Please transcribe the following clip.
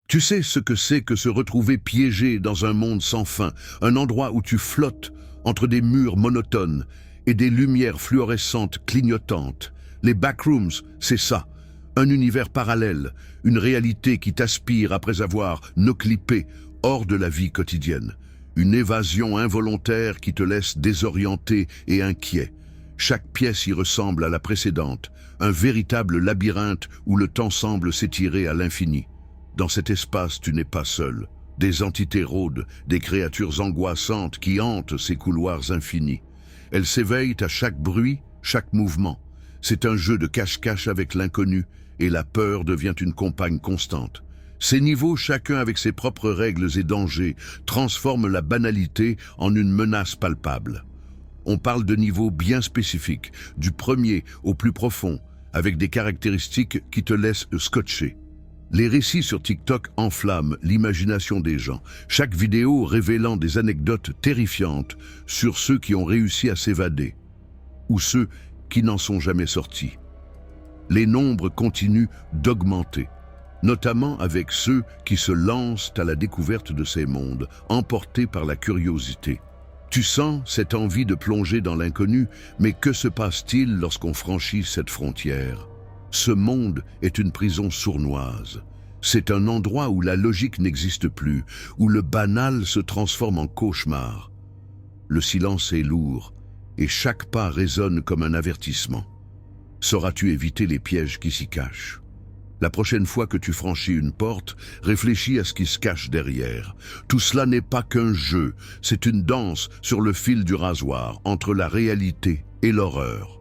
Tu sais ce que c'est que se retrouver piégé dans un monde sans fin, un endroit où tu flottes entre des murs monotones et des lumières fluorescentes clignotantes. Les backrooms, c'est ça. Un univers parallèle, une réalité qui t'aspire après avoir noclippé hors de la vie quotidienne. Une évasion involontaire qui te laisse désorienté et inquiet. Chaque pièce y ressemble à la précédente, un véritable labyrinthe où le temps semble s'étirer à l'infini. Dans cet espace, tu n'es pas seul. Des entités rôdent, des créatures angoissantes qui hantent ces couloirs infinis. Elles s'éveillent à chaque bruit, chaque mouvement. C'est un jeu de cache-cache avec l'inconnu, et la peur devient une compagne constante. Ces niveaux, chacun avec ses propres règles et dangers, transforment la banalité en une menace palpable. On parle de niveaux bien spécifiques, du premier au plus profond, avec des caractéristiques qui te laissent scotché. Les récits sur TikTok enflamment l'imagination des gens, chaque vidéo révélant des anecdotes terrifiantes sur ceux qui ont réussi à s'évader, ou ceux qui n'en sont jamais sortis. Les nombres continuent d'augmenter, notamment avec ceux qui se lancent à la découverte de ces mondes, emportés par la curiosité. Tu sens cette envie de plonger dans l'inconnu, mais que se passe-t-il lorsqu'on franchit cette frontière ? Ce monde est une prison sournoise. C'est un endroit où la logique n'existe plus, où le banal se transforme en cauchemar. Le silence est lourd, et chaque pas résonne comme un avertissement. Sauras-tu éviter les pièges qui s'y cachent ? La prochaine fois que tu franchis une porte, réfléchis à ce qui se cache derrière. Tout cela n'est pas qu'un jeu, c'est une danse sur le fil du rasoir, entre la réalité et l'horreur.